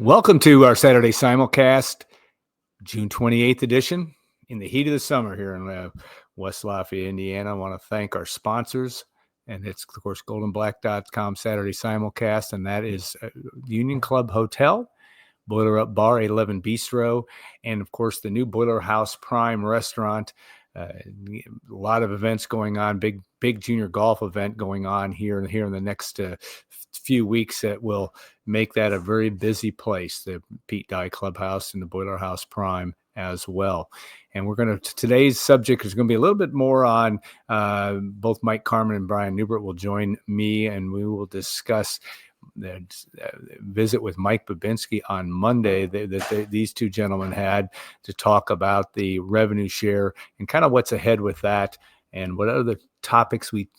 Welcome to our Saturday Simulcast, June 28th edition, in the heat of the summer here in West Lafayette, Indiana. I want to thank our sponsors, and it's, of course, GoldandBlack.com Saturday Simulcast, and that is Union Club Hotel, Boiler Up Bar, 811 Bistro, and, of course, the new Boiler House Prime Restaurant. A lot of events going on, big junior golf event going on here in the next few weeks that will make that a very busy place, the Pete Dye Clubhouse and the Boiler House Prime as well. And today's subject is going to be a little bit more on both Mike Carmin and Brian Neubert will join me, and we will discuss the visit with Mike Bobinski on Monday that these two gentlemen had to talk about the revenue share and kind of what's ahead with that and what other topics we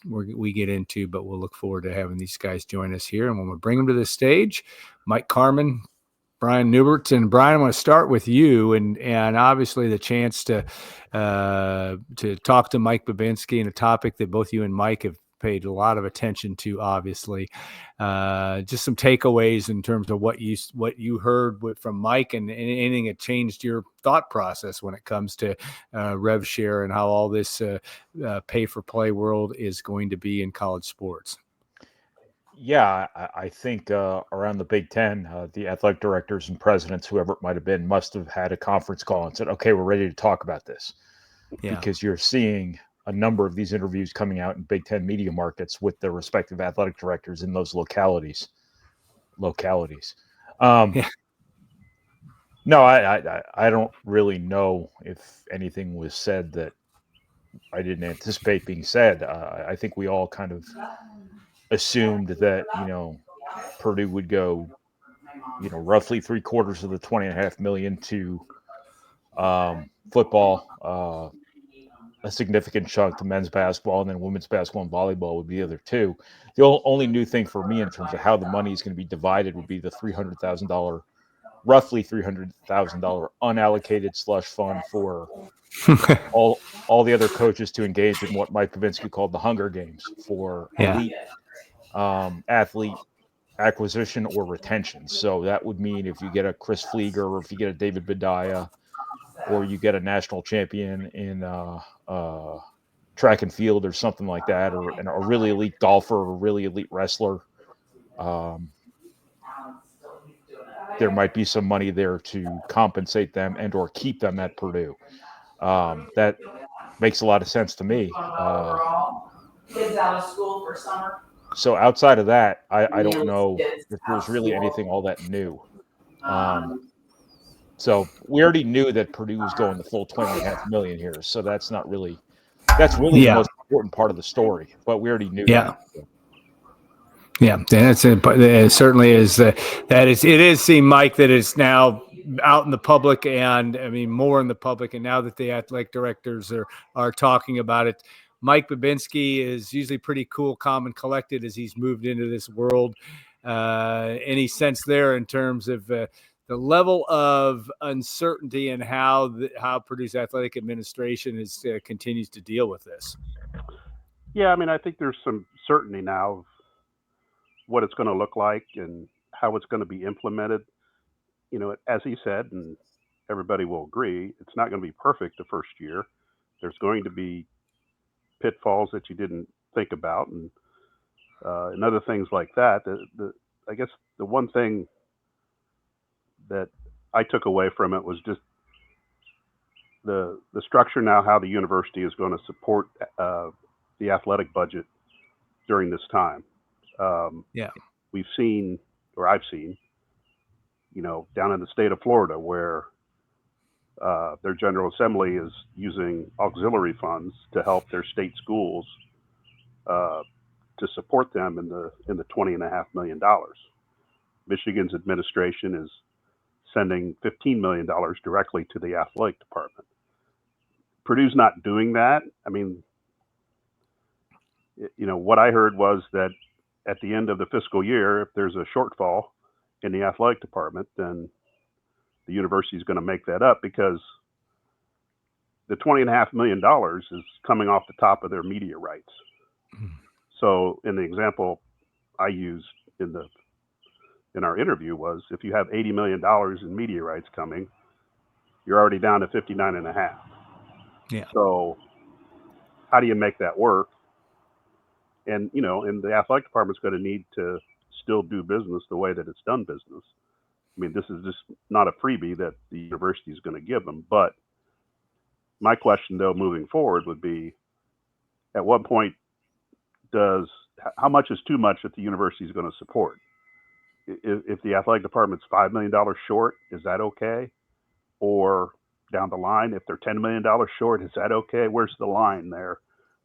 get into. But we'll look forward to having these guys join us here. And when we bring them to the stage, Mike Carmin, Brian Neubert, and Brian, I want to start with you and obviously the chance to talk to Mike Bobinski and a topic that both you and Mike have paid a lot of attention to, obviously. Just some takeaways in terms of what you heard from Mike and anything that changed your thought process when it comes to rev share and how all this pay for play world is going to be in college sports. Yeah, I think around the Big Ten, the athletic directors and presidents, whoever it might have been, must have had a conference call and said, okay, we're ready to talk about this. Yeah. Because you're seeing a number of these interviews coming out in Big Ten media markets with their respective athletic directors in those localities. Yeah. No, I don't really know if anything was said that I didn't anticipate being said. I think we all kind of assumed that, Purdue would go, roughly 3/4 of the $20.5 million to football, a significant chunk to men's basketball, and then women's basketball and volleyball would be the other two. The only new thing for me in terms of how the money is going to be divided would be the roughly $300,000 unallocated slush fund for all the other coaches to engage in what Mike Bobinski called the Hunger Games for elite athlete acquisition or retention. So that would mean if you get a Chris Flieger or if you get a David Bedaya or you get a national champion in track and field or something like that, or a really elite golfer or a really elite wrestler, there might be some money there to compensate them and or keep them at Purdue. That makes a lot of sense to me. Kids out of school for summer. So outside of that, I don't know if there's really anything all that new. So we already knew that Purdue was going the full $20.5 million here. So that's really the most important part of the story. But we already knew that. Yeah, it certainly is. It is seem, Mike, that it's now out in the public, and I mean more in the public. And now that the athletic directors are talking about it, Mike Bobinski is usually pretty cool, calm, and collected as he's moved into this world. Any sense there in terms of the level of uncertainty and how Purdue's athletic administration continues to deal with this? Yeah, I mean, I think there's some certainty now of what it's going to look like and how it's going to be implemented. As he said, and everybody will agree, it's not going to be perfect the first year. There's going to be pitfalls that you didn't think about and other things like that. I guess the one thing that I took away from it was just the structure now, how the university is going to support the athletic budget during this time. We've seen, or I've seen, down in the state of Florida where their General Assembly is using auxiliary funds to help their state schools to support them in the $20.5 million. Michigan's administration is sending $15 million directly to the athletic department. Purdue's not doing that. I mean, what I heard was that at the end of the fiscal year, if there's a shortfall in the athletic department, then the university is going to make that up because the $20.5 million is coming off the top of their media rights. So in the example I used in the in our interview was, if you have $80 million in media rights coming, you're already down to 59.5. Yeah. So how do you make that work? And, and the athletic department's going to need to still do business the way that it's done business. I mean, this is just not a freebie that the university is going to give them. But my question, though, moving forward would be, at what point how much is too much that the university is going to support? If the athletic department's $5 million short, is that okay? Or down the line, if they're $10 million short, is that okay? Where's the line there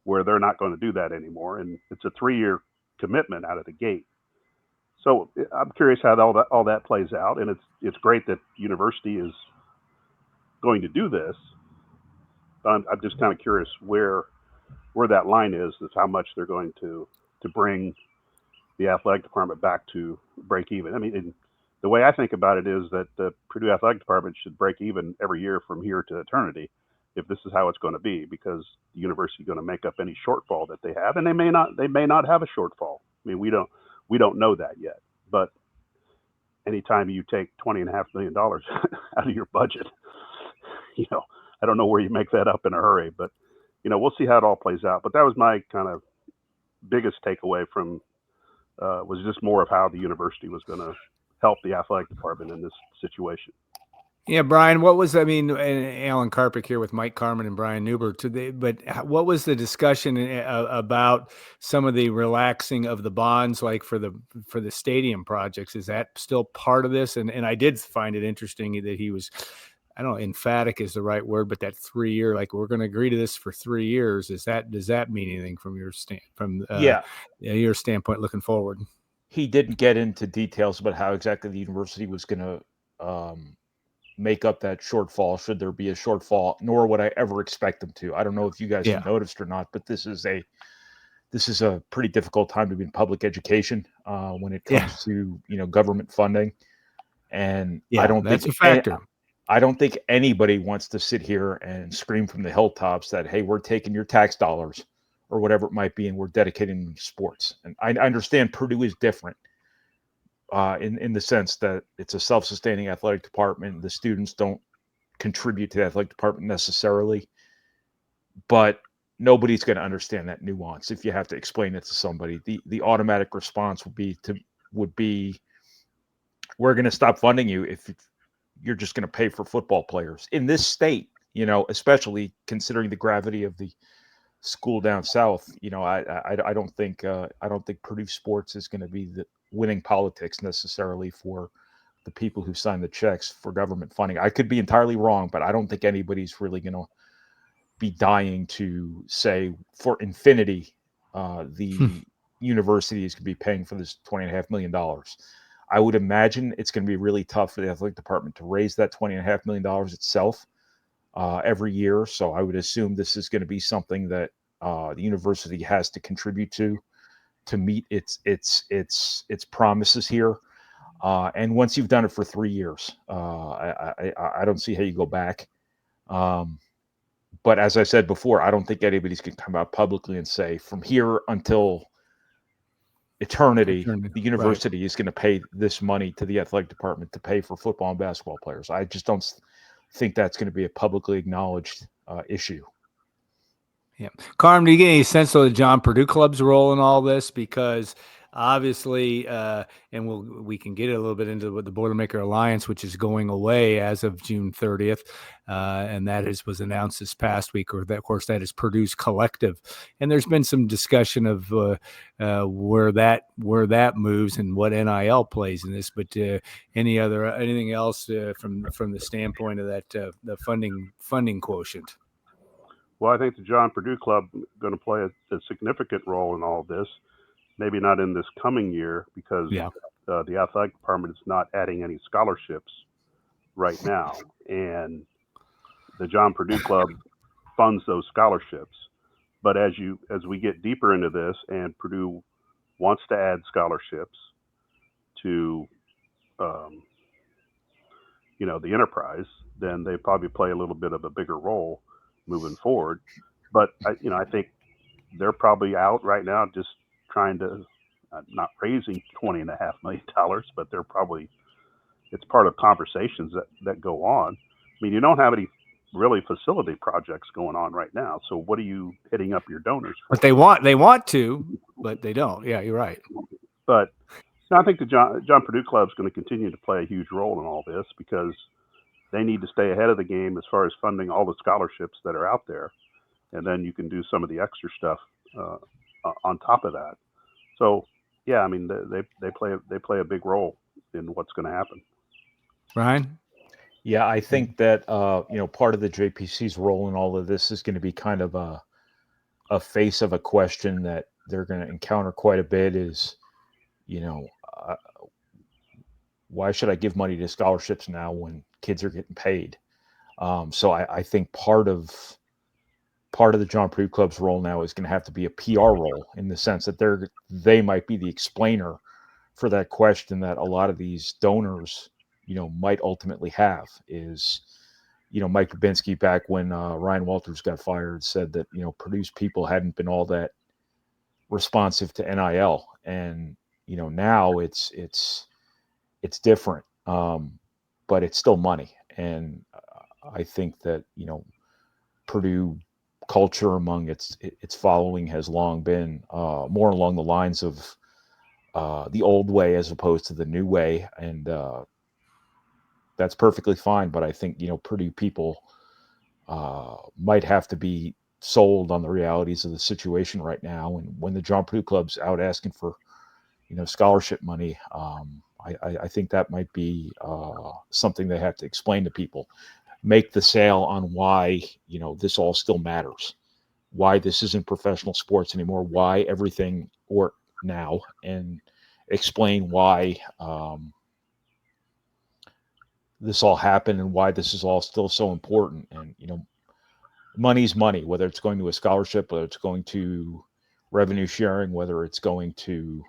where they're not going to do that anymore? And it's a 3-year commitment out of the gate. So I'm curious how all that plays out. And it's great that university is going to do this. I'm just kind of curious where that line is how much they're going to bring the athletic department back to break even. I mean, the way I think about it is that the Purdue athletic department should break even every year from here to eternity, if this is how it's going to be, because the university is going to make up any shortfall that they have, and they may not have a shortfall. I mean, we don't know that yet. But anytime you take $20.5 million out of your budget, I don't know where you make that up in a hurry. But we'll see how it all plays out. But that was my kind of biggest takeaway from was just more of how the university was going to help the athletic department in this situation. Yeah, Brian, and Alan Karpick here with Mike Carmin and Brian Neubert today, but what was the discussion about some of the relaxing of the bonds, like for the stadium projects? Is that still part of this? And I did find it interesting that he was, I don't know, emphatic is the right word, but that 3-year, like, we're going to agree to this for 3 years. Does that mean anything from your your standpoint looking forward? He didn't get into details about how exactly the university was going to make up that shortfall, should there be a shortfall, nor would I ever expect them to. I don't know if you guys have noticed or not, but this is a pretty difficult time to be in public education when it comes to government funding, and I don't that's think a factor. I don't think anybody wants to sit here and scream from the hilltops that, hey, we're taking your tax dollars or whatever it might be, and we're dedicating them to sports. And I understand Purdue is different. In the sense that it's a self-sustaining athletic department. The students don't contribute to the athletic department necessarily, but nobody's going to understand that nuance if you have to explain it to somebody. The automatic response would be we're going to stop funding you if you're just going to pay for football players in this state, especially considering the gravity of the school down south. I don't think Purdue sports is going to be the winning politics necessarily for the people who sign the checks for government funding. I could be entirely wrong, but I don't think anybody's really going to be dying to say for infinity the university is going to be paying for this $20.5 million. I would imagine it's going to be really tough for the athletic department to raise that $20.5 million itself every year. So I would assume this is going to be something that the university has to contribute to meet its promises here. And once you've done it for 3 years, I don't see how you go back. But as I said before, I don't think anybody's going to come out publicly and say from here until eternity, the university is going to pay this money to the athletic department to pay for football and basketball players. I just don't think that's going to be a publicly acknowledged issue. Yeah. Carm, do you get any sense of the John Purdue Club's role in all this? Because obviously, and we can get a little bit into the Boilermaker Alliance, which is going away as of June 30th, and that was announced this past week. Of course, that is Purdue's collective, and there's been some discussion of where that moves and what NIL plays in this. But anything else from the standpoint of that the funding quotient? Well, I think the John Purdue Club is going to play a significant role in all of this. Maybe not in this coming year because the athletic department is not adding any scholarships right now. And the John Purdue Club funds those scholarships. But as we get deeper into this and Purdue wants to add scholarships to, the enterprise, then they probably play a little bit of a bigger role moving forward. But I think they're probably out right now just trying to not raising $20.5 million, but they're probably, it's part of conversations that go on. I mean, you don't have any really facility projects going on right now. So what are you hitting up your donors for? But they want to, but they don't. Yeah, you're right. But I think the John Purdue Club is going to continue to play a huge role in all this because they need to stay ahead of the game as far as funding all the scholarships that are out there. And then you can do some of the extra stuff on top of that. So, yeah, I mean, they play a big role in what's going to happen. Ryan? Yeah, I think that part of the JPC's role in all of this is going to be kind of a face of a question that they're going to encounter quite a bit is, why should I give money to scholarships now when kids are getting paid? So I think part of the John Purdue Club's role now is going to have to be a PR role in the sense that they might be the explainer for that question that a lot of these donors, might ultimately have is, Mike Bobinski back when Ryan Walters got fired said that, Purdue's people hadn't been all that responsive to NIL. And, now it's different, but it's still money. And I think that, Purdue culture among its following has long been more along the lines of the old way as opposed to the new way. And that's perfectly fine. But I think, Purdue people might have to be sold on the realities of the situation right now. And when the John Purdue Club's out asking for, scholarship money, I think that might be something they have to explain to people, make the sale on why, this all still matters, why this isn't professional sports anymore, why everything or now, and explain why this all happened and why this is all still so important. And, money's money, whether it's going to a scholarship, whether it's going to revenue sharing, whether it's going to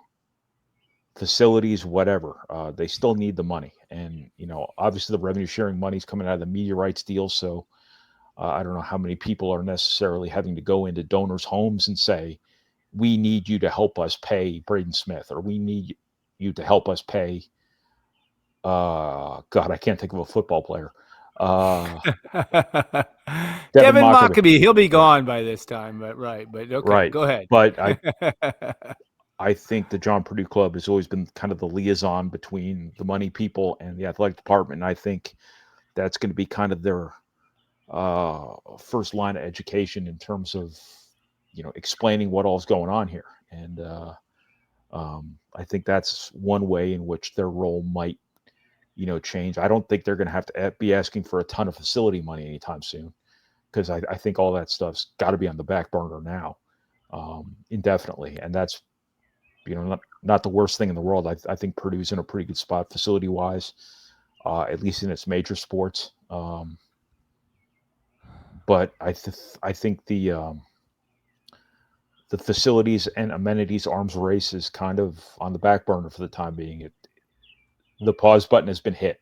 facilities, whatever, they still need the money. And, obviously the revenue sharing money is coming out of the media rights deal. So I don't know how many people are necessarily having to go into donors' homes and say, we need you to help us pay Braden Smith, or we need you to help us pay, God, I can't think of a football player. Devin Mockabee, he'll be gone by this time, but right. But okay, right. Go ahead. But I think the John Purdue Club has always been kind of the liaison between the money people and the athletic department. And I think that's going to be kind of their first line of education in terms of, explaining what all's going on here. And I think that's one way in which their role might, change. I don't think they're going to have to be asking for a ton of facility money anytime soon, because I think all that stuff's got to be on the back burner now, indefinitely. And that's, not the worst thing in the world. I think Purdue's in a pretty good spot facility wise, at least in its major sports. But I think the facilities and amenities arms race is kind of on the back burner for the time being. The pause button has been hit,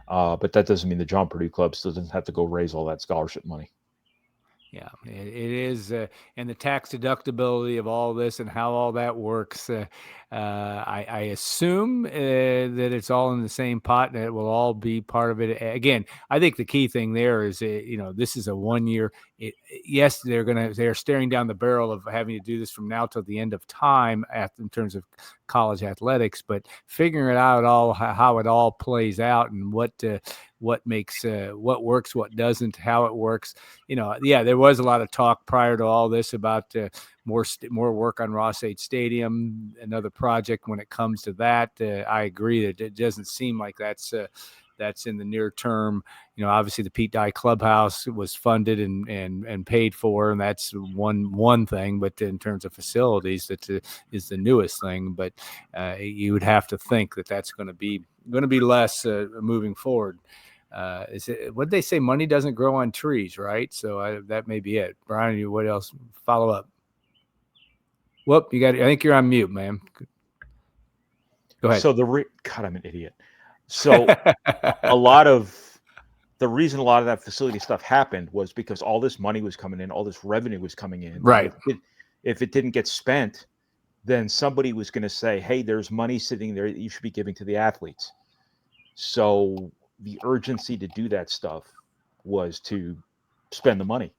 but that doesn't mean the John Purdue Club still doesn't have to go raise all that scholarship money. Yeah, it is, and the tax deductibility of all this and how all that works. I assume that it's all in the same pot and it will all be part of it. Again, I think the key thing there is, this is a 1 year. Yes, they're staring down the barrel of having to do this from now till the end of time in terms of college athletics, but figuring it out how it all plays out and what makes what works, what doesn't, how it works. There was a lot of talk prior to all this about more work on Ross-Ade Stadium, another project when it comes to that. I agree that it doesn't seem like that's in the near term. Obviously the Pete Dye Clubhouse was funded and paid for, and that's one thing. But in terms of facilities, that is the newest thing. But you would have to think that that's going to be less moving forward. What they say? Money doesn't grow on trees, right? So that may be it. Brian, what else? Follow up. Whoop, I think you're on mute, man. Go ahead. So God, I'm an idiot. So the reason a lot of that facility stuff happened was because all this money was coming in, all this revenue was coming in. Right. If it didn't get spent, then somebody was going to say, hey, there's money sitting there that you should be giving to the athletes. So the urgency to do that stuff was to spend the money.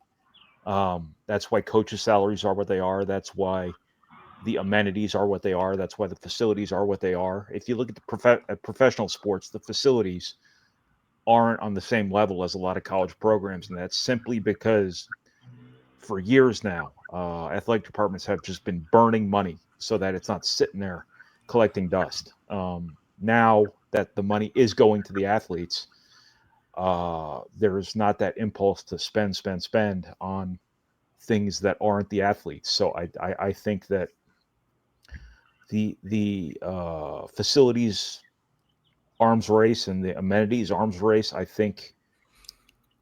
That's why coaches' salaries are what they are. That's why the amenities are what they are. That's why the facilities are what they are. If you look at the professional sports, the facilities aren't on the same level as a lot of college programs, and that's simply because for years now, athletic departments have just been burning money so that it's not sitting there collecting dust. Now that the money is going to the athletes, there's not that impulse to spend on things that aren't the athletes. So I think that the facilities arms race and the amenities arms race, I think,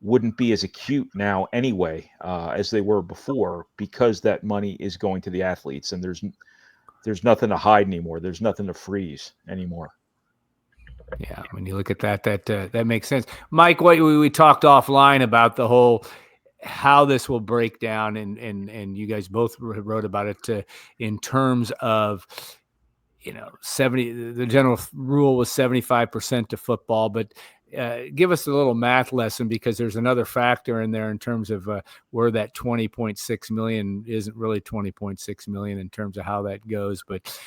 wouldn't be as acute now anyway as they were before, because that money is going to the athletes, and there's nothing to hide anymore. There's nothing to freeze anymore. Yeah, when you look at that makes sense. Mike, what we talked offline about the whole how this will break down, and you guys both wrote about it in terms of, 70. The general rule was 75% to football, but give us a little math lesson, because there's another factor in there in terms of where that 20.6 million isn't really 20.6 million in terms of how that goes. But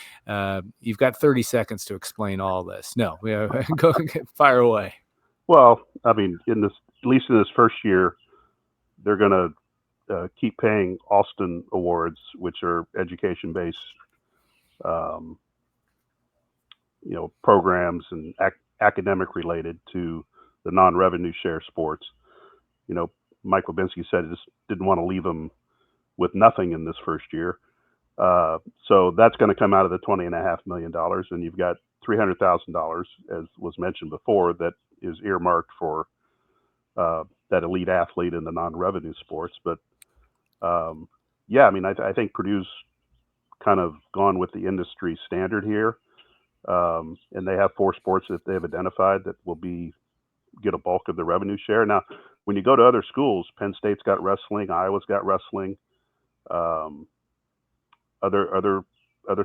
you've got 30 seconds to explain all this. No, go fire away. Well, I mean, at least in this first year, they're going to keep paying Austin awards, which are education-based, programs and academic related to the non-revenue share sports. Mike Bobinski said he just didn't want to leave them with nothing in this first year. So that's going to come out of the $20.5 million, and you've got $300,000, as was mentioned before, that is earmarked for that elite athlete in the non-revenue sports. But I think Purdue's kind of gone with the industry standard here. And they have 4 sports that they've identified that will get a bulk of the revenue share. Now, when you go to other schools, Penn State's got wrestling, Iowa's got wrestling. Other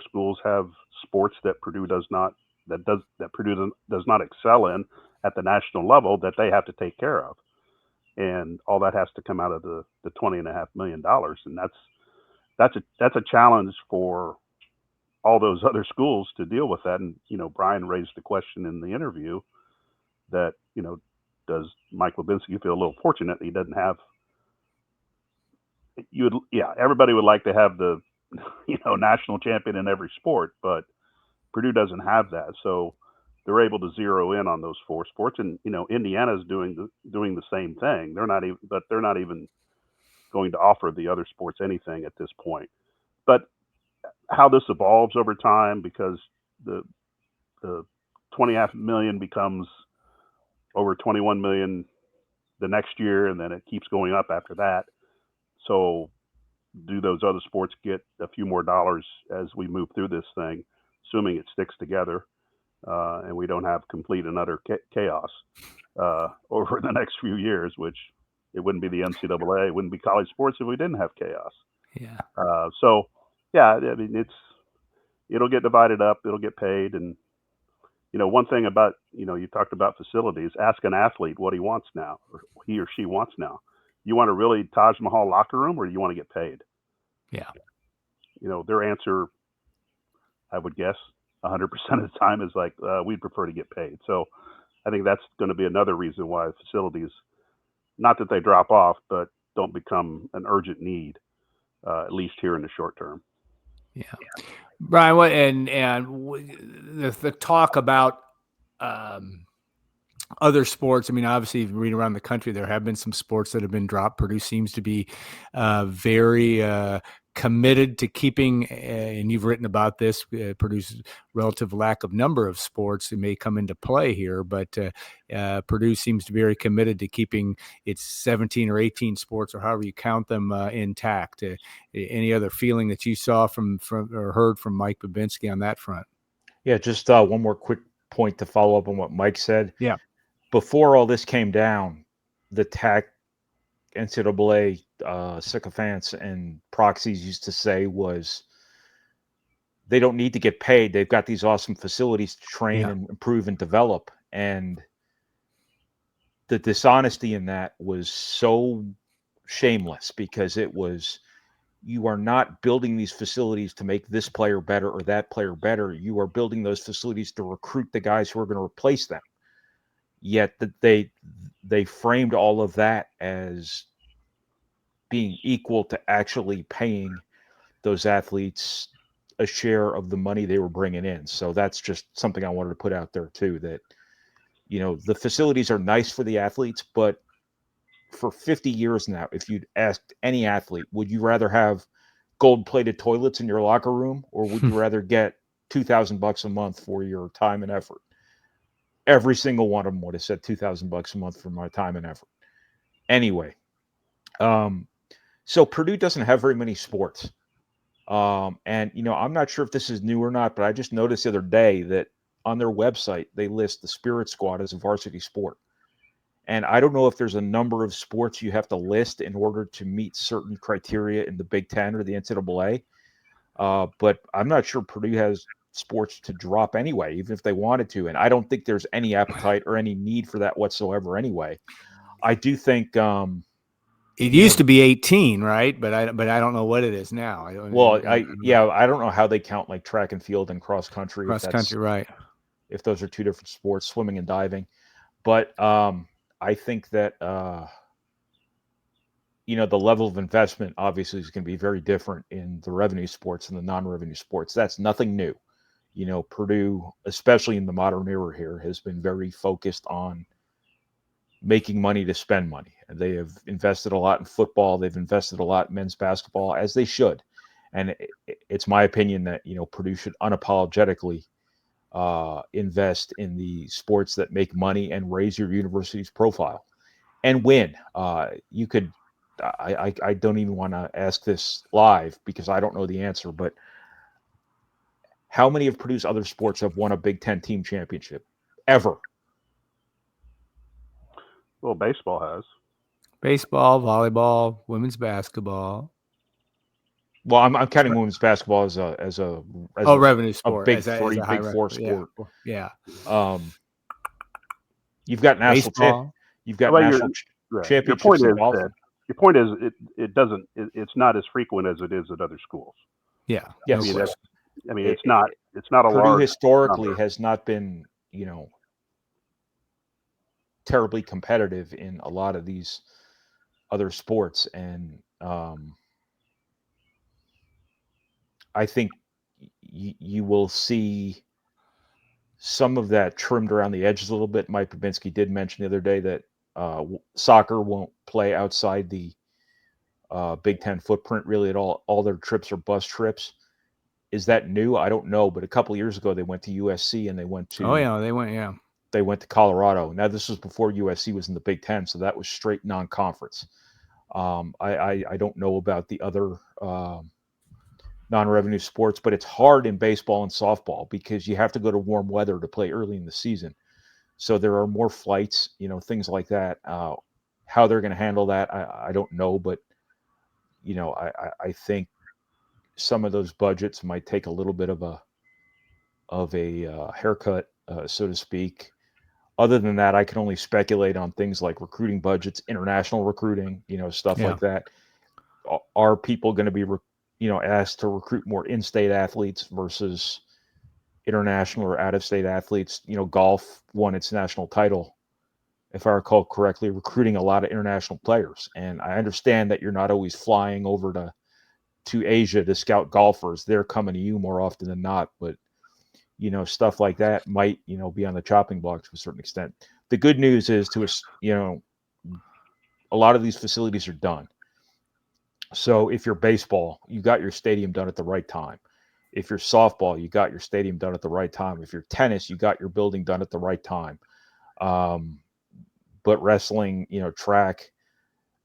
schools have sports that Purdue does not excel in at the national level, that they have to take care of, and all that has to come out of the $20.5 million, and that's a challenge for all those other schools to deal with that. And, Brian raised the question in the interview that, does Mike Bobinski feel a little fortunate that he doesn't have, everybody would like to have the, national champion in every sport, but Purdue doesn't have that. So they're able to zero in on those 4 sports. And, Indiana's doing the same thing. They're not even going to offer the other sports anything at this point. But how this evolves over time, because the $20.5 million becomes over $21 million the next year, and then it keeps going up after that. So do those other sports get a few more dollars as we move through this thing, assuming it sticks together and we don't have complete and utter chaos over the next few years, which it wouldn't be the NCAA, it wouldn't be college sports if we didn't have chaos. Yeah. I mean, it'll get divided up, it'll get paid. And, one thing about, you talked about facilities, ask an athlete what he wants now, or he or she wants now. You want a really Taj Mahal locker room, or do you want to get paid? Yeah. Their answer, I would guess 100% of the time, is like, we'd prefer to get paid. So I think that's going to be another reason why facilities, not that they drop off, but don't become an urgent need, at least here in the short term. Yeah. Brian, what and the talk about other sports. I mean, obviously, if you read around the country, there have been some sports that have been dropped. Purdue seems to be very committed to keeping, and you've written about this, Purdue's relative lack of number of sports that may come into play here, but Purdue seems to be very committed to keeping its 17 or 18 sports, or however you count them, intact. Any other feeling that you saw from or heard from Mike Bobinski on that front? Yeah, just one more quick point to follow up on what Mike said. Yeah. Before all this came down, the TAC, NCAA sycophants and proxies used to say was they don't need to get paid. They've got these awesome facilities to train and improve and develop. And the dishonesty in that was so shameless, because it was, you are not building these facilities to make this player better or that player better. You are building those facilities to recruit the guys who are going to replace them. Yet that they framed all of that as being equal to actually paying those athletes a share of the money they were bringing in. So that's just something I wanted to put out there too, that, you know, the facilities are nice for the athletes, but for 50 years now, if you'd asked any athlete, would you rather have gold-plated toilets in your locker room, or would you rather get $2,000 a month for your time and effort? Every single one of them would have said $2,000 a month for my time and effort. Anyway, so Purdue doesn't have very many sports. And, you know, I'm not sure if this is new or not, but I just noticed the other day that on their website, they list the Spirit Squad as a varsity sport. And I don't know if there's a number of sports you have to list in order to meet certain criteria in the Big Ten or the NCAA. But I'm not sure Purdue has sports to drop anyway, even if they wanted to. And I don't think there's any appetite or any need for that whatsoever anyway. I do think it used to be 18, right? But I don't know what it is now. I don't know how they count like track and field and cross country. Cross country, right? If those are two different sports, swimming and diving. But I think that you know, the level of investment obviously is going to be very different in the revenue sports and the non-revenue sports. That's nothing new. You know, Purdue, especially in the modern era here, has been very focused on making money to spend money. And they have invested a lot in football. They've invested a lot in men's basketball, as they should. And it's my opinion that, you know, Purdue should unapologetically invest in the sports that make money and raise your university's profile and win. You could, I don't even want to ask this live because I don't know the answer, but how many of Purdue's other sports have won a Big Ten team championship ever? Well, baseball has. Baseball, volleyball, women's basketball. Well, I'm counting women's basketball as a revenue sport, a big four sport. Yeah. You've got national. You've got national championships in golf. Your point is it's not as frequent as it is at other schools. Yeah. Yes. It's not a Purdue large historically number. has not been, you know, terribly competitive in a lot of these other sports, and I think you will see some of that trimmed around the edges a little bit. Mike Bobinski did mention the other day that soccer won't play outside the Big Ten footprint really at all. All their trips are bus trips. Is that new? I don't know, but a couple of years ago they went to USC and they went to they went to Colorado. Now this was before USC was in the Big Ten, so that was straight non-conference. I don't know about the other non-revenue sports, but it's hard in baseball and softball because you have to go to warm weather to play early in the season. So there are more flights, you know, things like that. How they're going to handle that, I don't know, but you know, I think some of those budgets might take a little bit of a haircut, so to speak. Other than that, I can only speculate on things like recruiting budgets, international recruiting, you know, stuff like that. Are people going to be, asked to recruit more in-state athletes versus international or out-of-state athletes? You know, golf won its national title, if I recall correctly, recruiting a lot of international players. And I understand that you're not always flying over to Asia to scout golfers. They're coming to you more often than not, but you know, stuff like that might, you know, be on the chopping block to a certain extent. The good news is a lot of these facilities are done. So if you're baseball, you got your stadium done at the right time. If you're softball, you got your stadium done at the right time. If you're tennis, you got your building done at the right time. But wrestling, you know, track,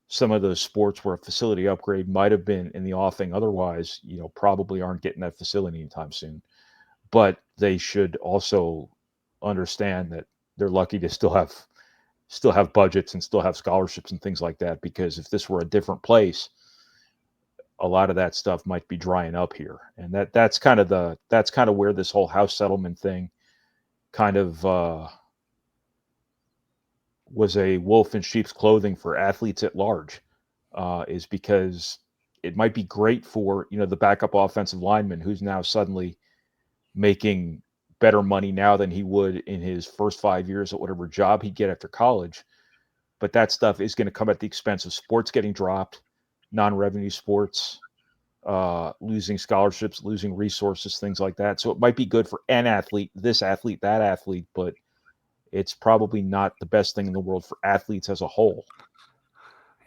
some of those sports where a facility upgrade might have been in the offing, otherwise, you know, probably aren't getting that facility anytime soon. But they should also understand that they're lucky to still have budgets and still have scholarships and things like that. Because if this were a different place, a lot of that stuff might be drying up here. And that's kind of where this whole house settlement thing kind of was a wolf in sheep's clothing for athletes at large, is because it might be great for, the backup offensive lineman who's now suddenly making better money now than he would in his first 5 years at whatever job he'd get after college. But that stuff is going to come at the expense of sports getting dropped, non-revenue sports, losing scholarships, losing resources, things like that. So it might be good for an athlete, this athlete, that athlete, but it's probably not the best thing in the world for athletes as a whole.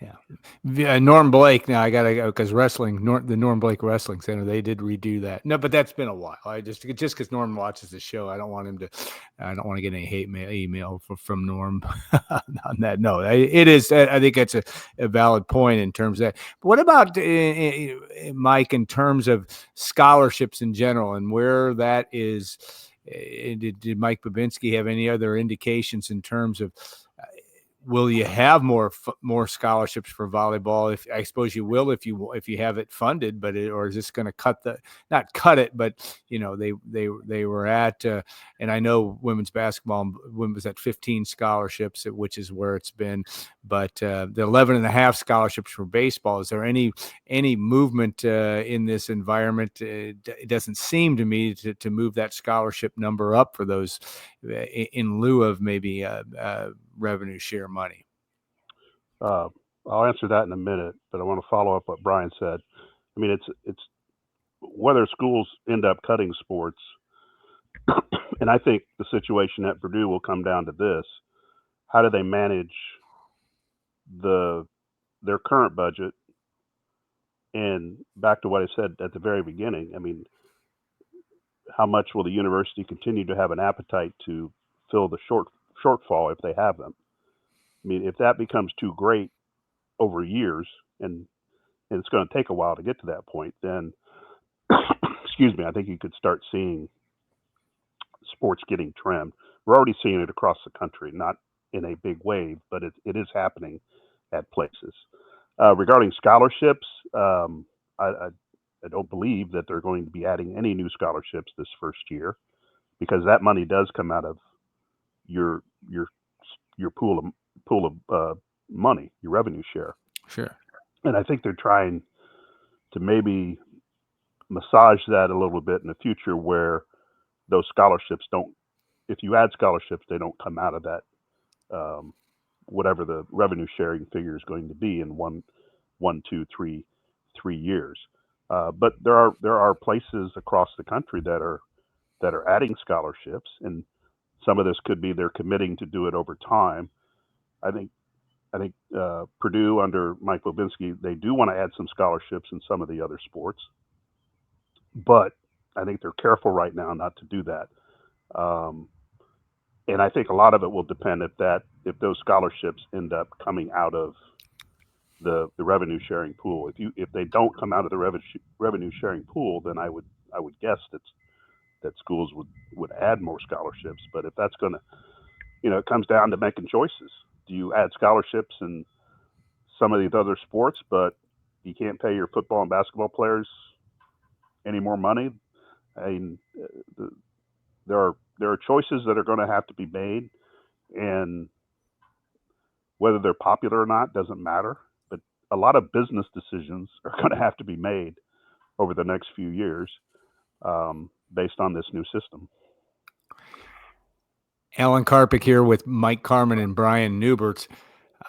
Yeah. Norm Blake. Now I got to go because wrestling, the Norm Blake Wrestling Center, they did redo that. No, but that's been a while. I just because Norm watches the show, I don't want to get any hate email from Norm on that. No, it is. I think that's a valid point in terms of that. But what about Mike, in terms of scholarships in general and where that is? Did Mike Bobinski have any other indications in terms of, will you have more scholarships for volleyball? If I suppose you will, if you have it funded, but or is this going to not cut it, but they were at, and I know women's basketball was at 15 scholarships, which is where it's been, but the 11.5 scholarships for baseball. Is there any movement in this environment? It doesn't seem to me to move that scholarship number up for those in lieu of maybe revenue share money. I'll answer that in a minute, but I want to follow up what Brian said. I mean, it's whether schools end up cutting sports, and I think the situation at Purdue will come down to this: how do they manage their current budget? And back to what I said at the very beginning, I mean, how much will the university continue to have an appetite to fill the shortfall if they have them? I mean, if that becomes too great over years, and it's going to take a while to get to that point, then, excuse me, I think you could start seeing sports getting trimmed. We're already seeing it across the country, not in a big wave, but it is happening at places. Regarding scholarships, I don't believe that they're going to be adding any new scholarships this first year, because that money does come out of your pool of money, your revenue share. Sure. And I think they're trying to maybe massage that a little bit in the future, where those scholarships don't, if you add scholarships, they don't come out of that, whatever the revenue sharing figure is going to be in one, 2, 3 years. But there are places across the country that are adding scholarships, and some of this could be they're committing to do it over time. I think Purdue under Mike Bobinski, they do want to add some scholarships in some of the other sports, but I think they're careful right now not to do that. And I think a lot of it will depend if those scholarships end up coming out of the revenue sharing pool. If they don't come out of the revenue sharing pool, then I would guess that schools would add more scholarships. But if that's going to, it comes down to making choices. Do you add scholarships in some of these other sports, but you can't pay your football and basketball players any more money? I mean, there are choices that are going to have to be made, and whether they're popular or not doesn't matter. But a lot of business decisions are going to have to be made over the next few years based on this new system. Alan Karpick here with Mike Carmin and Brian Neubert,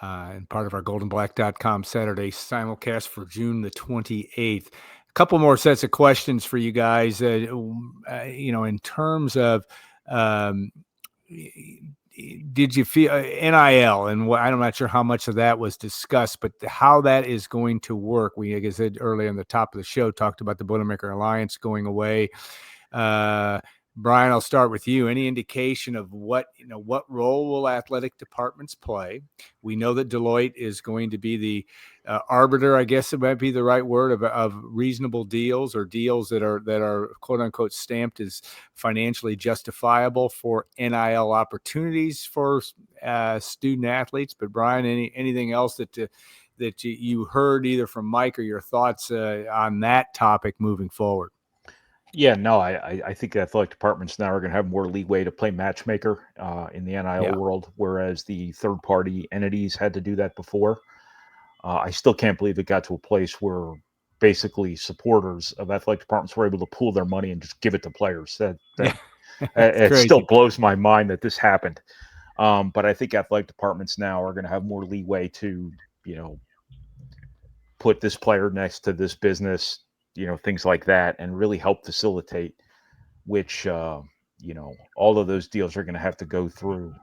and part of our GoldandBlack.com Saturday simulcast for June the 28th. A couple more sets of questions for you guys. In terms of, did you feel NIL, and I'm not sure how much of that was discussed, but how that is going to work? We, like I said earlier on the top of the show, talked about the Boilermaker Alliance going away. Brian, I'll start with you. Any indication of what role will athletic departments play? We know that Deloitte is going to be the arbiter, I guess it might be the right word, of reasonable deals, or deals that are quote unquote stamped as financially justifiable for NIL opportunities for student athletes. But Brian, anything else that that you heard either from Mike or your thoughts on that topic moving forward? Yeah, no, I think the athletic departments now are going to have more leeway to play matchmaker in the NIL world, whereas the third-party entities had to do that before. I still can't believe it got to a place where basically supporters of athletic departments were able to pool their money and just give it to players. It still blows my mind that this happened. But I think athletic departments now are going to have more leeway to, put this player next to this business, things like that, and really help facilitate, which, all of those deals are going to have to go through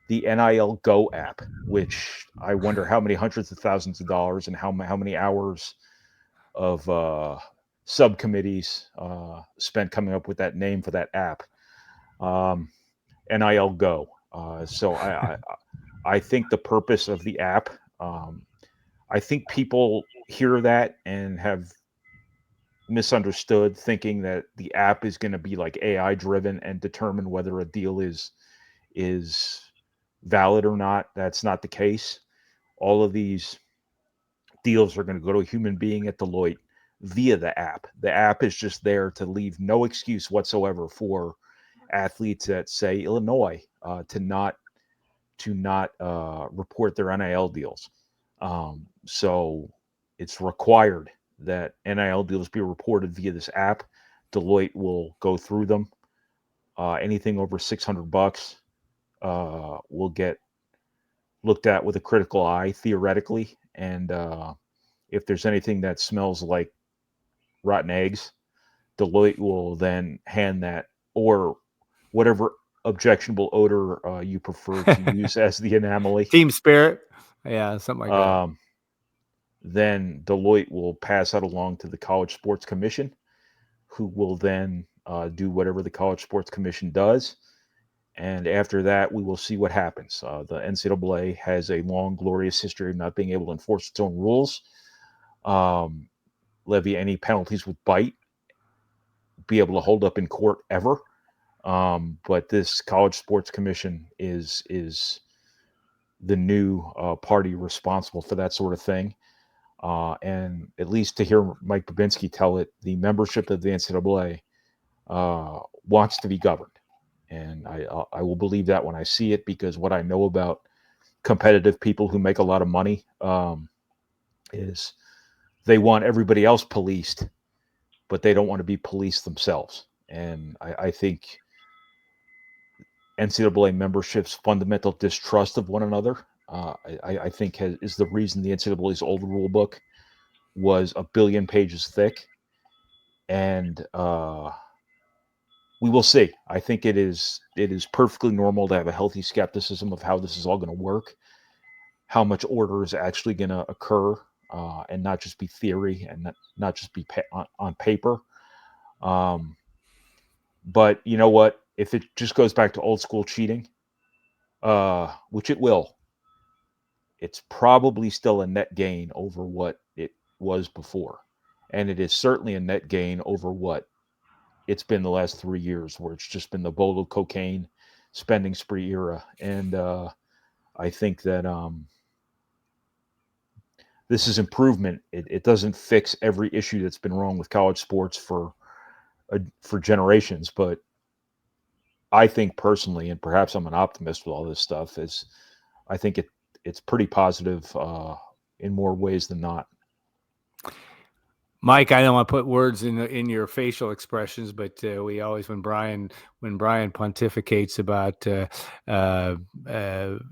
the NIL Go app, which I wonder how many hundreds of thousands of dollars and how many hours of subcommittees spent coming up with that name for that app, NIL Go. So I think the purpose of the app, I think people hear that and have misunderstood, thinking that the app is going to be like AI driven and determine whether a deal is valid or not. That's not the case. All of these deals are going to go to a human being at Deloitte via the app. The app is just there to leave no excuse whatsoever for athletes at, say, Illinois to not report their NIL deals. So it's required that NIL deals be reported via this app. Deloitte will go through them. Anything over $600 will get looked at with a critical eye, theoretically. And if there's anything that smells like rotten eggs, Deloitte will then hand that, or whatever objectionable odor you prefer to use as the anomaly. Team spirit. Yeah, something like that. Then Deloitte will pass that along to the College Sports Commission, who will then do whatever the College Sports Commission does. And after that, we will see what happens. The NCAA has a long, glorious history of not being able to enforce its own rules, levy any penalties with bite, be able to hold up in court ever. But this College Sports Commission is the new party responsible for that sort of thing. And at least to hear Mike Bobinski tell it, the membership of the NCAA wants to be governed. And I will believe that when I see it, because what I know about competitive people who make a lot of money is they want everybody else policed, but they don't want to be policed themselves. And I think NCAA membership's fundamental distrust of one another, I think is the reason the NCAA's old rule book was 1 billion pages thick. And we will see. I think it is perfectly normal to have a healthy skepticism of how this is all going to work, how much order is actually going to occur, and not just be theory and not just be on paper. But you know what? If it just goes back to old school cheating, which it will, it's probably still a net gain over what it was before. And it is certainly a net gain over what it's been the last 3 years, where it's just been the bolo cocaine spending spree era. And I think that this is improvement. It doesn't fix every issue that's been wrong with college sports for generations, but I think personally, and perhaps I'm an optimist with all this stuff, is I think it's pretty positive in more ways than not. Mike, I don't want to put words in your facial expressions, but we always, when Brian pontificates about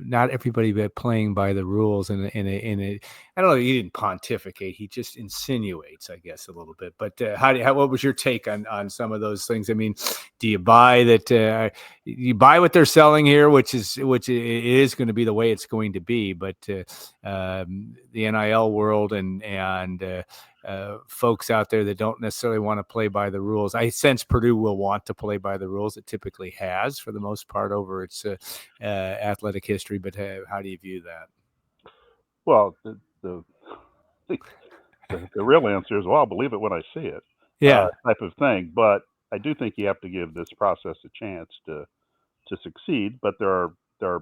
not everybody playing by the rules, in a I don't know, he didn't pontificate, he just insinuates, I guess, a little bit. But what was your take on some of those things? I mean, do you buy that? You buy what they're selling here, which it is going to be the way it's going to be, but the NIL world and folks out there that don't necessarily want to play by the rules. I sense Purdue will want to play by the rules. It typically has, for the most part, over its athletic history. But how do you view that? Well, the real answer is, well, I'll believe it when I see it. Yeah, type of thing. But I do think you have to give this process a chance to succeed. But there are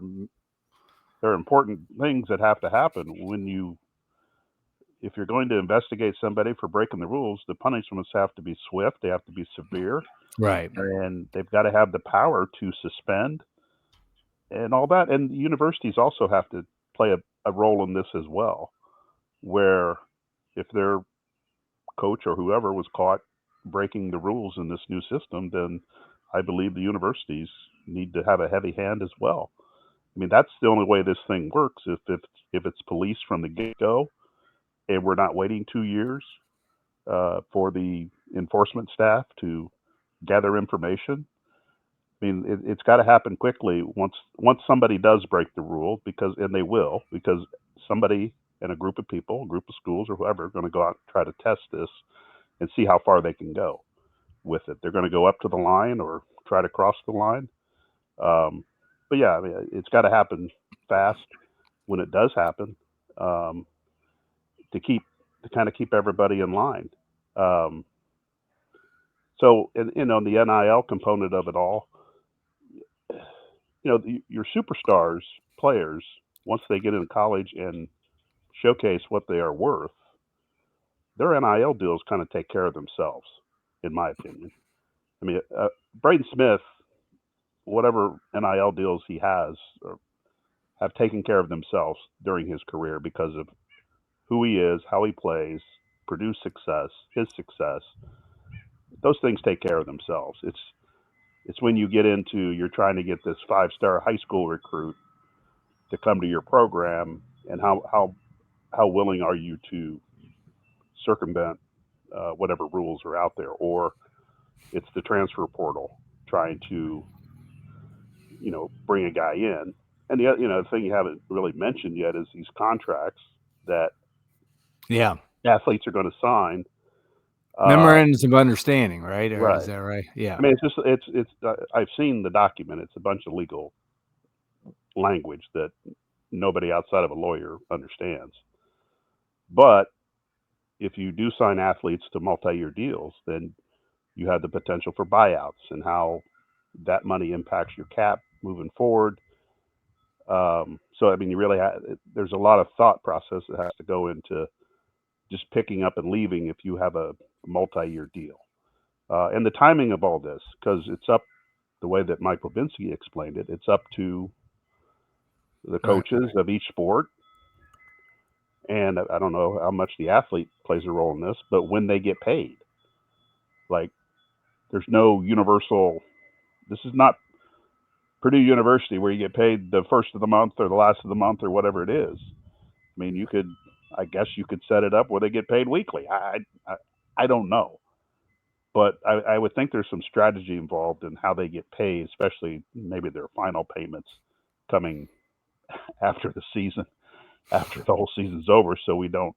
there are important things that have to happen if you're going to investigate somebody for breaking the rules. The punishments have to be swift. They have to be severe. Right. And they've got to have the power to suspend and all that. And the universities also have to play a role in this as well, where if their coach or whoever was caught breaking the rules in this new system, then I believe the universities need to have a heavy hand as well. I mean, that's the only way this thing works. If it's policed from the get-go, and we're not waiting 2 years for the enforcement staff to gather information. I mean, it's got to happen quickly once somebody does break the rule, and they will, because somebody and a group of people, a group of schools or whoever, are going to go out and try to test this and see how far they can go with it. They're going to go up to the line or try to cross the line. But yeah, I mean, it's got to happen fast when it does happen, to kind of keep everybody in line. So, and the NIL component of it all, your superstars players, once they get into college and showcase what they are worth, their NIL deals kind of take care of themselves, in my opinion. I mean, Braden Smith, whatever NIL deals he has, have taken care of themselves during his career because of who he is, how he plays, Purdue's success, his success. Those things take care of themselves. It's when you get into, you're trying to get this 5-star high school recruit to come to your program, and how willing are you to circumvent whatever rules are out there, or it's the transfer portal trying to bring a guy in. And the thing you haven't really mentioned yet is these contracts that athletes are going to sign. Memorandums of understanding, right? Or Right. Is that right? Yeah. I mean, it's I've seen the document. It's a bunch of legal language that nobody outside of a lawyer understands. But if you do sign athletes to multi-year deals, then you have the potential for buyouts and how that money impacts your cap moving forward. So, I mean, there's a lot of thought process that has to go into just picking up and leaving if you have a multi-year deal. And the timing of all this, because it's up, the way that Mike Bobinski explained it, it's up to the coaches of each sport. And I don't know how much the athlete plays a role in this, but when they get paid, like, there's no universal, this is not Purdue University where you get paid the first of the month or the last of the month or whatever it is. I mean, I guess you could set it up where they get paid weekly. I don't know. But I would think there's some strategy involved in how they get paid, especially maybe their final payments coming after the season, after the whole season's over. So we don't.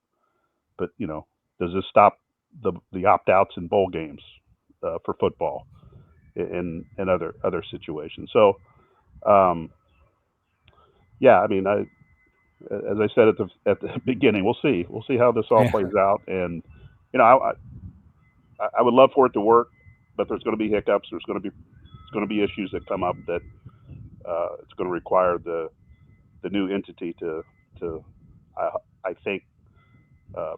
But does this stop the opt-outs in bowl games for football and other situations? So, yeah, I mean, as I said at the beginning, we'll see how this all plays out, and I would love for it to work, but there's going to be hiccups. It's going to be issues that come up that it's going to require the new entity to I think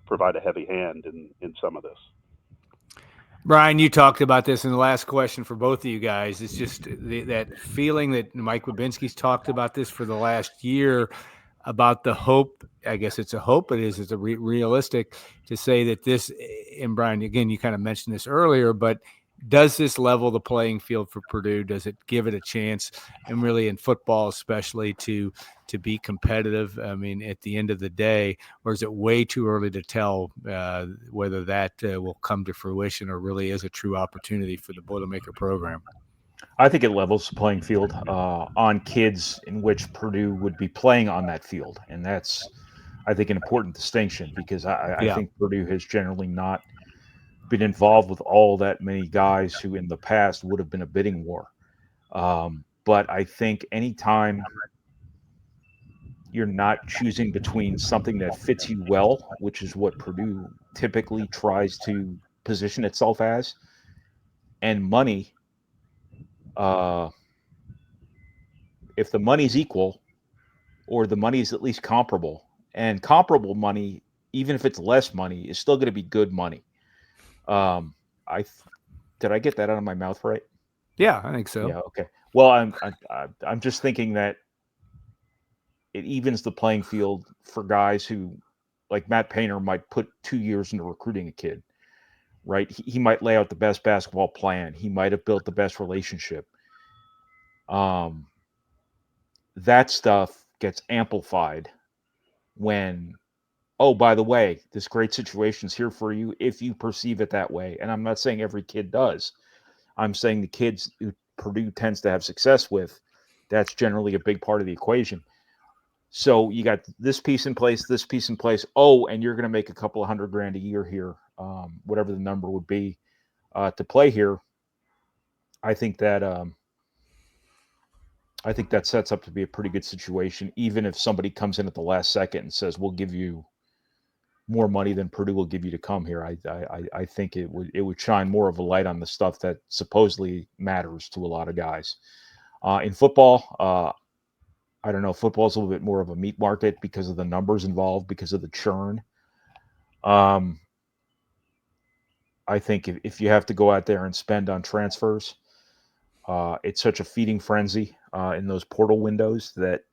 provide a heavy hand in some of this. Brian, you talked about this in the last question for both of you guys. It's just that feeling that Mike Bobinski's talked about this for the last year, about the hope. I guess it's a hope. It's a realistic to say that this, and Brian, again, you kind of mentioned this earlier, but does this level the playing field for Purdue? Does it give it a chance, and really in football especially, to be competitive? I mean, at the end of the day, or is it way too early to tell whether that will come to fruition or really is a true opportunity for the Boilermaker program? I think it levels the playing field on kids in which Purdue would be playing on that field. And that's, I think, an important distinction, because I think Purdue has generally not been involved with all that many guys who in the past would have been a bidding war. But I think anytime you're not choosing between something that fits you well, which is what Purdue typically tries to position itself as, and money, if the money's equal, or the money is at least comparable. And comparable money, even if it's less money, is still going to be good money. Did I get that out of my mouth right? Yeah, I think so. Yeah. Okay. Well, I'm just thinking that it evens the playing field for guys who, like Matt Painter, might put 2 years into recruiting a kid. Right? He might lay out the best basketball plan. He might have built the best relationship. That stuff gets amplified when, oh, by the way, this great situation is here for you if you perceive it that way. And I'm not saying every kid does. I'm saying the kids who Purdue tends to have success with, that's generally a big part of the equation. So you got this piece in place, this piece in place. Oh, and you're going to make a couple of $100,000 a year here, whatever the number would be, to play here. I think that sets up to be a pretty good situation, even if somebody comes in at the last second and says, "We'll give you more money than Purdue will give you to come here." I think it would shine more of a light on the stuff that supposedly matters to a lot of guys. In football, I don't know. Football is a little bit more of a meat market because of the numbers involved, because of the churn. I think if you have to go out there and spend on transfers, it's such a feeding frenzy in those portal windows that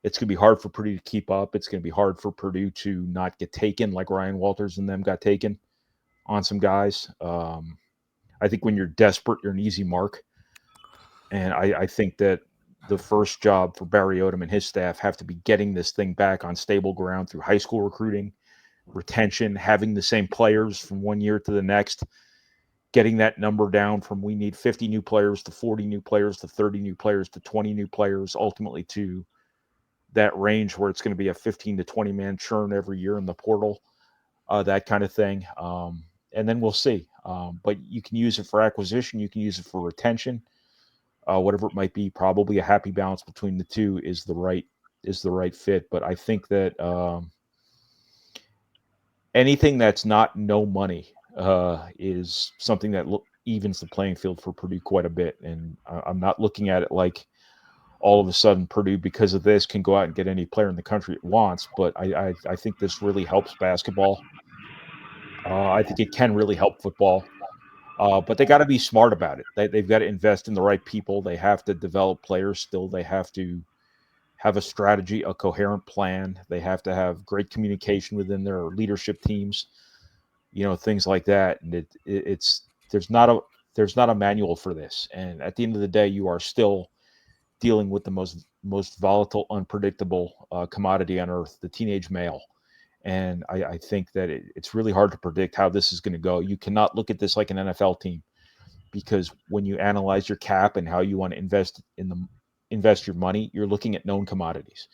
it's going to be hard for Purdue to keep up. It's going to be hard for Purdue to not get taken like Ryan Walters and them got taken on some guys. I think when you're desperate, you're an easy mark. And I think that the first job for Barry Odom and his staff have to be getting this thing back on stable ground through high school recruiting, retention, having the same players from one year to the next, getting that number down from we need 50 new players to 40 new players to 30 new players to 20 new players, ultimately to that range where it's going to be a 15 to 20 man churn every year in the portal, that kind of thing. And then we'll see. But you can use it for acquisition. You can use it for retention, whatever it might be. Probably a happy balance between the two is the right fit. But I think that anything that's not no money is something that evens the playing field for Purdue quite a bit. And I'm not looking at it like all of a sudden Purdue, because of this, can go out and get any player in the country it wants. But I think this really helps basketball. I think it can really help football. But they got to be smart about it. They've got to invest in the right people. They have to develop players still. They have to have a strategy, a coherent plan. They have to have great communication within their leadership teams, things like that. And there's not a manual for this. And at the end of the day, you are still dealing with the most volatile, unpredictable commodity on earth, the teenage male. And I think that it's really hard to predict how this is going to go. You cannot look at this like an NFL team, because when you analyze your cap and how you want to invest your money, you're looking at known commodities.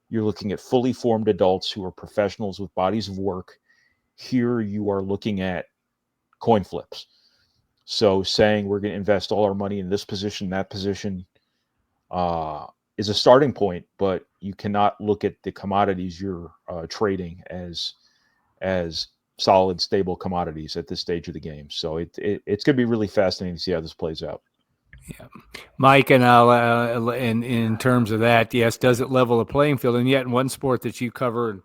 You're looking at fully formed adults who are professionals with bodies of work. Here you are looking at coin flips. So saying we're going to invest all our money in this position, that position, is a starting point, but you cannot look at the commodities you're trading as solid, stable commodities at this stage of the game. So it's going to be really fascinating to see how this plays out. Yeah, Mike, and I'll in terms of that, yes, does it level the playing field? And yet, in one sport that you cover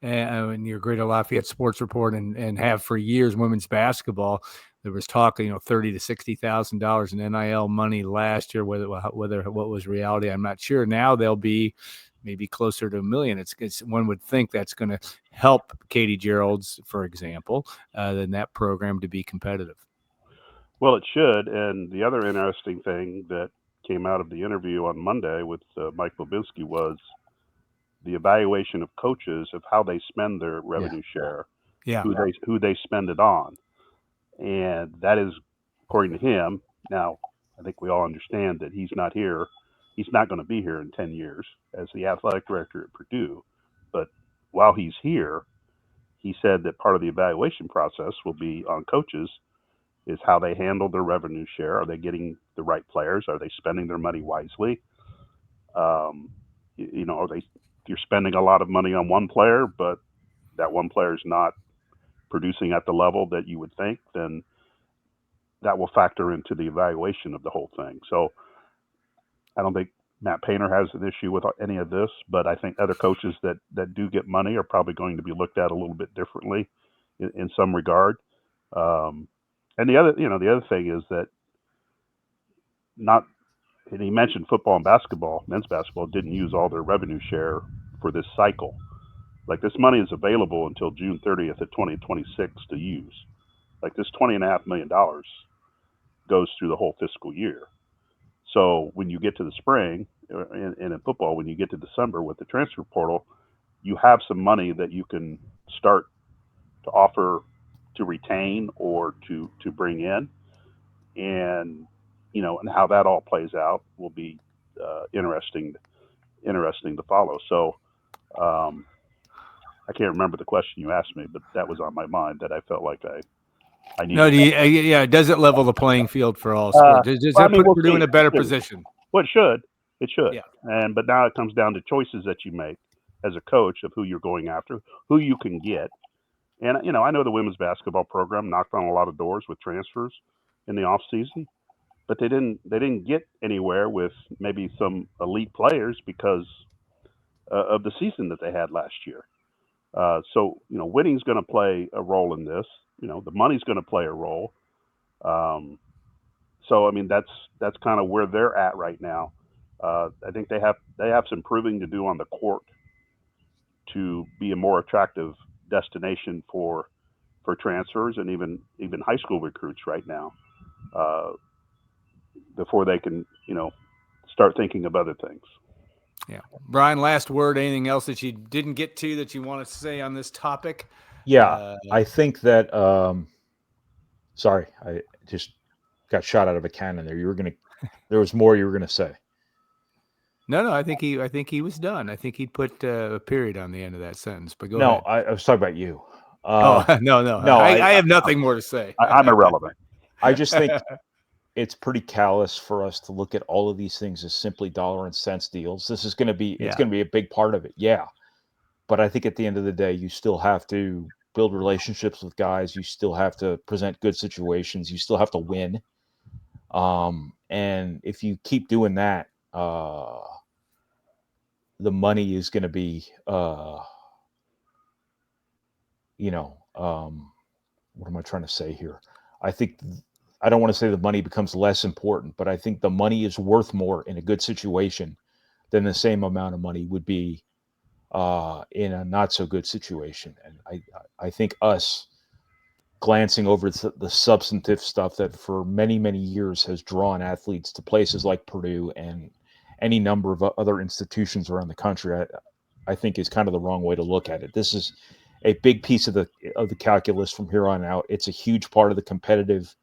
in your Greater Lafayette Sports Report and have for years, women's basketball, there was talk, $30,000 to $60,000 in NIL money last year. Whether what was reality, I'm not sure. Now they'll be maybe closer to $1 million. It's one would think that's going to help Katie Gerald's, for example, in that program to be competitive. Well, it should. And the other interesting thing that came out of the interview on Monday with Mike Bobinski was the evaluation of coaches of how they spend their revenue share, who they spend it on. And that is, according to him, now I think we all understand that he's not here. He's not going to be here in 10 years as the athletic director at Purdue. But while he's here, he said that part of the evaluation process will be on coaches is how they handle their revenue share. Are they getting the right players? Are they spending their money wisely? You're spending a lot of money on one player, but that one player is not producing at the level that you would think, then that will factor into the evaluation of the whole thing. So I don't think Matt Painter has an issue with any of this, but I think other coaches that do get money are probably going to be looked at a little bit differently in some regard. And the other thing is that and he mentioned football and basketball, men's basketball didn't use all their revenue share for this cycle. Like, this money is available until June 30th of 2026 to use. Like, this $20.5 million goes through the whole fiscal year. So when you get to the spring, and in football, when you get to December with the transfer portal, you have some money that you can start to offer to retain or to bring in. And, and how that all plays out will be interesting to follow. So I can't remember the question you asked me, but that was on my mind that I felt like I needed. No, does it level the playing field for all sports? Does that put Purdue in a better position? Well, it should. Yeah. But now it comes down to choices that you make as a coach of who you're going after, who you can get. And, I know the women's basketball program knocked on a lot of doors with transfers in the off season, but they didn't get anywhere with maybe some elite players because of the season that they had last year. So, winning's going to play a role in this. The money's going to play a role. So, I mean, that's kind of where they're at right now. I think they have some proving to do on the court to be a more attractive destination for transfers and even high school recruits right now, before they can, start thinking of other things. Yeah. Brian, last word, anything else that you didn't get to that you want to say on this topic? Yeah, I think that, sorry, I just got shot out of a cannon there. There was more you were going to say. No, I think he was done. I think he put a period on the end of that sentence, but go ahead. No, I was talking about you. No. I have nothing more to say. I'm irrelevant. I just think it's pretty callous for us to look at all of these things as simply dollar and cents deals. This is going to be, it's going to be a big part of it. Yeah. But I think at the end of the day, you still have to build relationships with guys. You still have to present good situations. You still have to win. And if you keep doing that, the money is going to be, what am I trying to say here? I don't want to say the money becomes less important, but I think the money is worth more in a good situation than the same amount of money would be in a not so good situation. And I think us glancing over the substantive stuff that for many, many years has drawn athletes to places like Purdue and any number of other institutions around the country, I think is kind of the wrong way to look at it. This is a big piece of the calculus from here on out. It's a huge part of the competitive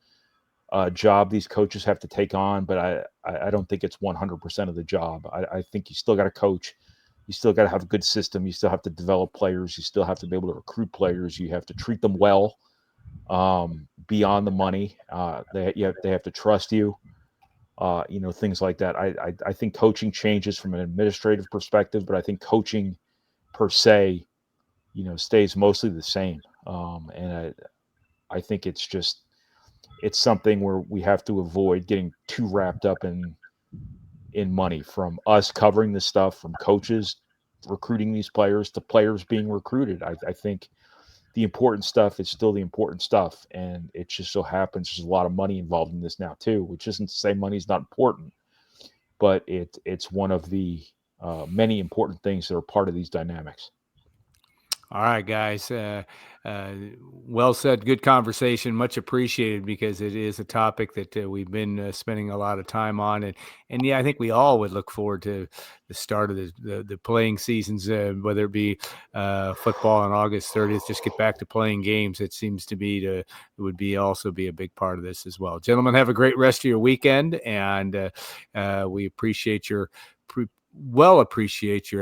job these coaches have to take on, but I don't think it's 100% of the job. I think you still got to coach. You still got to have a good system. You still have to develop players. You still have to be able to recruit players. You have to treat them well beyond the money. They have to trust you. Things like that. I think coaching changes from an administrative perspective, but I think coaching per se, stays mostly the same. And I think it's something where we have to avoid getting too wrapped up in money, from us covering this stuff, from coaches recruiting these players to players being recruited. I think the important stuff is still the important stuff. And it just so happens there's a lot of money involved in this now too, which isn't to say money's not important, but it's one of the many important things that are part of these dynamics. All right, guys. Well said. Good conversation. Much appreciated, because it is a topic that we've been spending a lot of time on. And yeah, I think we all would look forward to the start of the playing seasons, whether it be football on August 30th, just get back to playing games. It seems to be it would also be a big part of this as well. Gentlemen, have a great rest of your weekend. And we appreciate your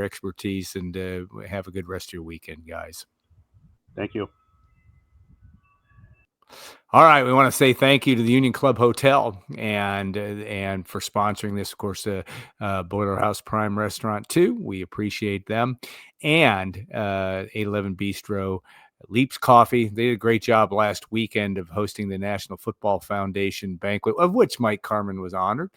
expertise, and have a good rest of your weekend, guys. Thank you. All right, we want to say thank you to the Union Club Hotel and for sponsoring this, of course, Boiler House Prime Restaurant too. We appreciate them, and 811 Bistro, Leaps Coffee. They did a great job last weekend of hosting the National Football Foundation banquet, of which Mike Carmin was honored.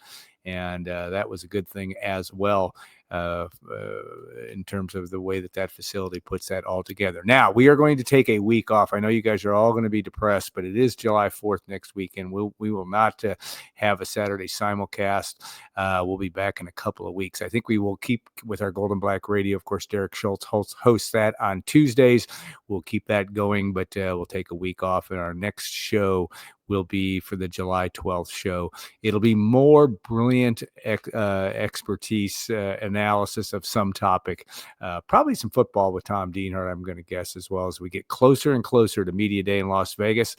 and that was a good thing as well. In terms of the way that facility puts that all together. Now, we are going to take a week off. I know you guys are all going to be depressed, but it is July 4th next weekend. We will not have a Saturday simulcast. We'll be back in a couple of weeks. I think we will keep with our Gold and Black Radio. Of course, Derek Schultz hosts that on Tuesdays. We'll keep that going, but we'll take a week off, and our next show will be for the July 12th show. It'll be more brilliant expertise analysis of some topic, probably some football with Tom Dienhart, I'm going to guess, as well as we get closer and closer to Media Day in Las Vegas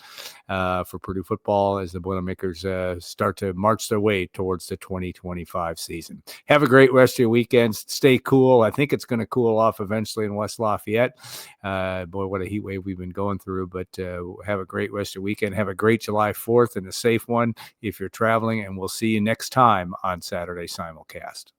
for Purdue football as the Boilermakers start to march their way towards the 2025 season. Have a great rest of your weekend. Stay cool. I think it's going to cool off eventually in West Lafayette. Boy, what a heat wave we've been going through, but have a great rest of your weekend. Have a great July 4th and a safe one if you're traveling, and we'll see you next time on Saturday Simulcast.